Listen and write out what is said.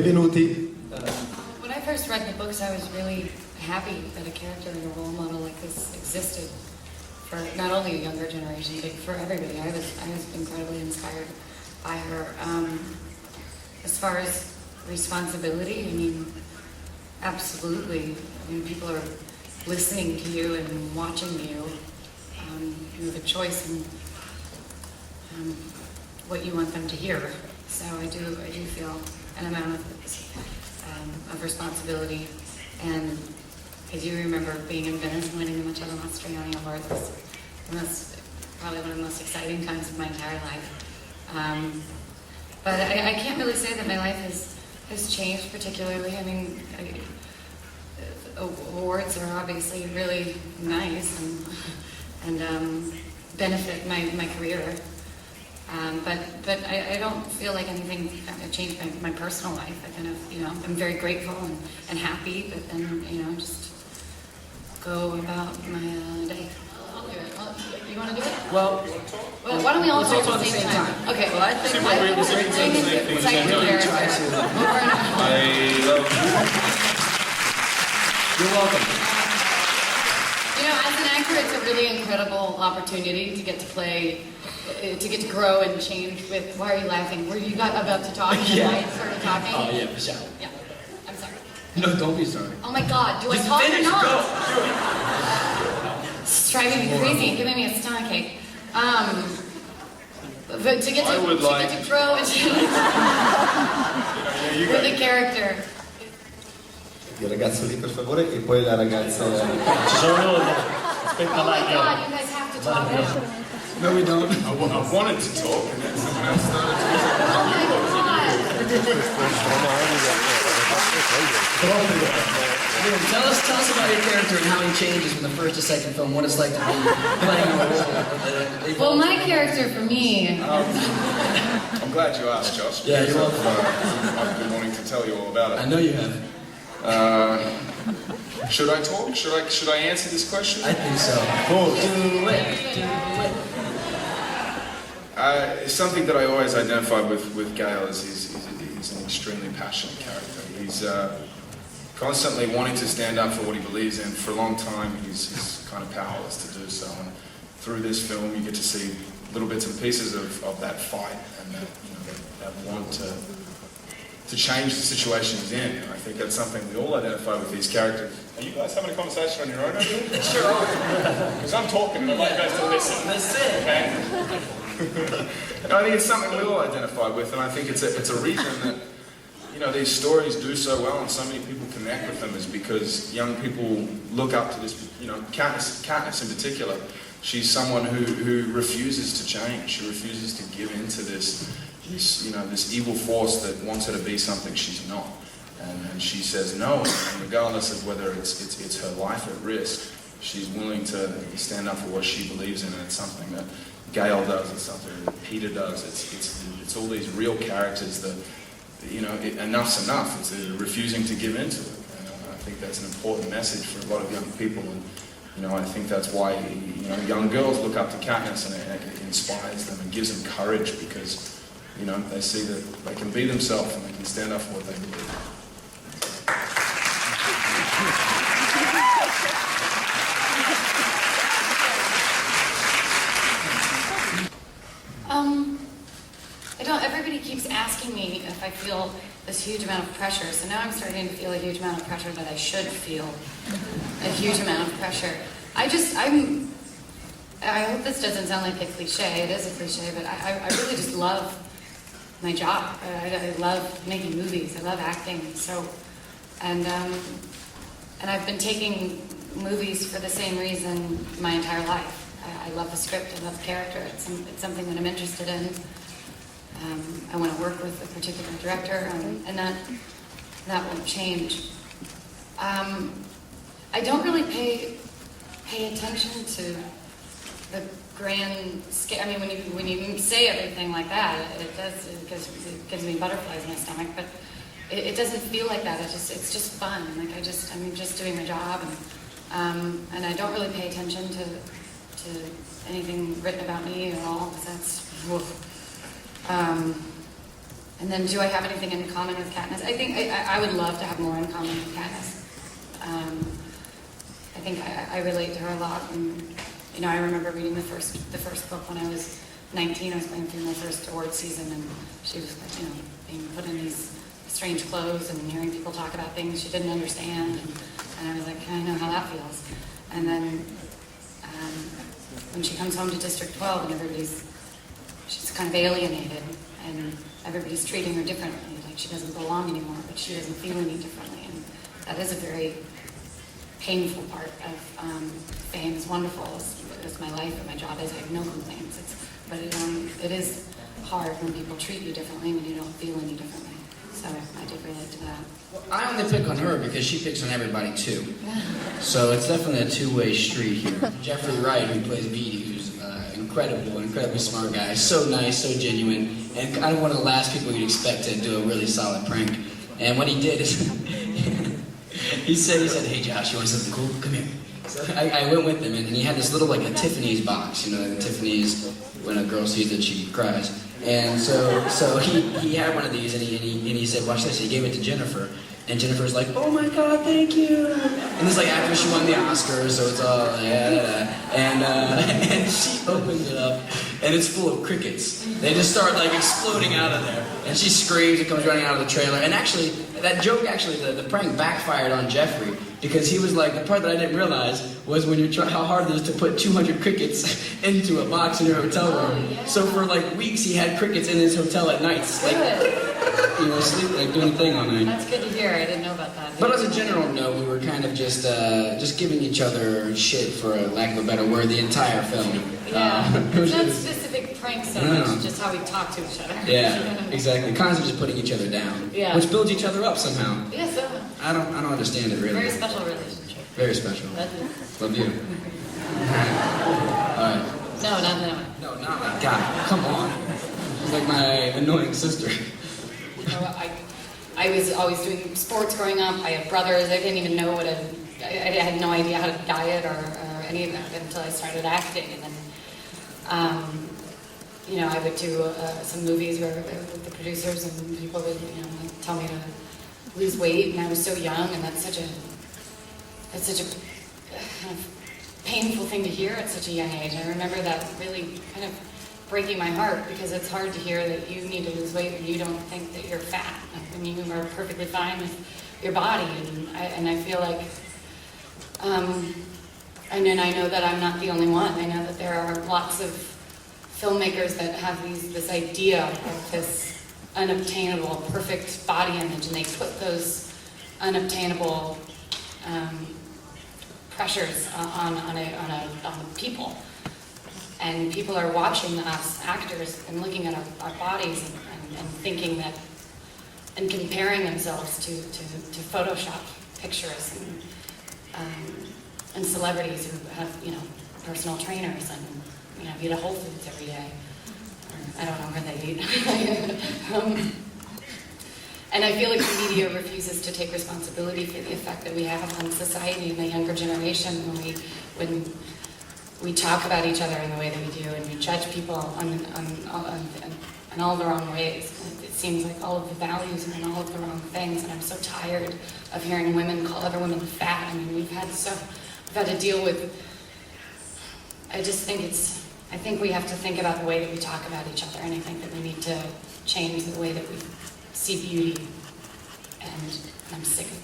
benvenuti. When I first read the books, I was really happy that a character and a role model like this existed for not only a younger generation, but for everybody. I was incredibly inspired by her. As far as responsibility, I mean, absolutely. I mean, people are listening to you and watching you. You have a choice in what you want them to hear. So I do feel an amount of responsibility. And I do remember being in Venice and winning the Marcello Mastroianni Award. It was probably one of the most exciting times of my entire life. But I can't really say that my life has changed particularly. I mean, awards are obviously really nice and benefit my career. But I don't feel like anything kind of changed my personal life. I kind of, I'm very grateful and happy, but then, just go about my day. I'll do it. You want to do it? Well, why don't we all talk at the same time? Okay. Well, I think You're welcome. As an actor, it's a really incredible opportunity to get to play, to get to grow and change with. Why are you laughing? Were you about to talk and I started talking? Oh, yeah, for sure. Yeah. I'm sorry. No, don't be sorry. Oh my God, do Just I talk finish, or not? Go. It's driving me crazy and giving me a stomachache. But to get to grow with the character. Il ragazzo lì per favore e poi la ragazza. Ci sono loro. Aspetta, Oh my God, you guys have to talk now. No, we don't. I wanted to talk and then someone else started talking. Oh my God. Tell us about your character and how he changes from the first to second film. What it's like to be playing a role. Well, my character for me. I'm glad you asked, Josh. Yeah, you're because welcome. I've been wanting to tell you all about it. I know you have. Should I talk? Should I answer this question? I think so. Do it. It's something that I always identify with Gail is he's an extremely passionate character. He's constantly wanting to stand up for what he believes in. For a long time, he's kind of powerless to do so. And through this film, you get to see little bits and pieces of that fight and that want to change the situation he's in. And I think that's something we all identify with these characters. Are you guys having a conversation on your own? Sure. Because I'm talking and I'd like you guys to listen. That's it. Okay? And I think it's something we all identify with, and I think it's a reason that these stories do so well and so many people connect with them is because young people look up to this. Katniss in particular, she's someone who refuses to change. She refuses to give in to this evil force that wants her to be something she's not. And she says no, and regardless of whether it's her life at risk, she's willing to stand up for what she believes in, and it's something that Gail does, it's something that Peter does, it's all these real characters that, enough's enough, it's refusing to give in to it. And I think that's an important message for a lot of young people, and I think that's why young girls look up to Katniss, and it inspires them and gives them courage because they see that they can be themselves and they can stand up for what they believe. Everybody keeps asking me if I feel this huge amount of pressure, so now I'm starting to feel a huge amount of pressure that I should feel. A huge amount of pressure. I hope this doesn't sound like a cliche, it is a cliche, but I really just love my job. I love making movies, I love acting, and I've been taking movies for the same reason my entire life. I love the script, I love the character, it's something that I'm interested in. I want to work with a particular director, and that won't change. I don't really pay attention to the grand scale. I mean, when you say everything like that, it gives me butterflies in my stomach. But it doesn't feel like that. It's just fun. Like I'm just doing my job, and I don't really pay attention to anything written about me at all, because that's. And then, do I have anything in common with Katniss? I think I would love to have more in common with Katniss. I think I relate to her a lot. And, you know, I remember reading the first book when I was 19. I was going through my first award season, and she was, you know, being put in these strange clothes and hearing people talk about things she didn't understand. And I was like, I know how that feels. And then when she comes home to District 12 and she's kind of alienated, and everybody's treating her differently, like she doesn't belong anymore, but she doesn't feel any differently. And that is a very painful part of fame. As wonderful as my life and my job is, I have no complaints. But it is hard when people treat you differently when you don't feel any differently. So I do relate to that. Well, I only pick on her because she picks on everybody too. So it's definitely a two-way street here. Jeffrey Wright, who plays Beatty, who's incredibly smart guy, so nice, so genuine, and kind of one of the last people you'd expect to do a really solid prank. And what he did is, he said, hey Josh, you want something cool? Come here. So I went with him, and he had this little, like a Tiffany's box, you know, like a Tiffany's, when a girl sees it, she cries. And so he had one of these, and he said, watch this. He gave it to Jennifer, and Jennifer's like, oh my God, thank you. And it's like after she won the Oscars, so it's all and she opens it up, and it's full of crickets. They just start like exploding out of there, and she screams and comes running out of the trailer. And actually, that joke, the prank backfired on Jeffrey, because he was like, the part that I didn't realize was when you're how hard it is to put 200 crickets into a box in your hotel room. Oh, yeah. So for like weeks, he had crickets in his hotel at nights, like, you know, sleep, like doing a thing all night. That's good to hear. I didn't know about that. But as a general note, we were kind of just giving each other shit, for lack of a better word, the entire film. Yeah, it's not specific pranks so much, just how we talk to each other. Yeah, exactly. Constantly just putting each other down, yeah, which builds each other up somehow. Yeah, so I don't understand it really. very special relationship. Very special. Love you. All right. No, not that one. No, not my God. Come on. She's like my annoying sister. You know, I was always doing sports growing up. I have brothers. I didn't even know I had no idea how to diet or any of that until I started acting. And then, you know, I would do some movies where with the producers, and people would, you know, tell me to lose weight, and I was so young, and that's such a kind of painful thing to hear at such a young age. I remember that really kind of breaking my heart, because it's hard to hear that you need to lose weight when you don't think that you're fat, when you are perfectly fine with your body. And I feel like, and then I know that I'm not the only one. I know that there are lots of filmmakers that have this idea of this unobtainable, perfect body image, and they put those unobtainable pressures on people. And people are watching us actors and looking at our bodies and thinking that, and comparing themselves to Photoshop pictures and celebrities who have, you know, personal trainers and, you know, eat at Whole Foods every day. Or I don't know where they eat. And I feel like the media refuses to take responsibility for the effect that we have on society and the younger generation when we talk about each other in the way that we do, and we judge people in all the wrong ways. It seems like all of the values are in all of the wrong things, and I'm so tired of hearing women call other women fat. I mean, we've had to deal with. I think we have to think about the way that we talk about each other, and I think that we need to change the way that we see beauty, and I'm sick of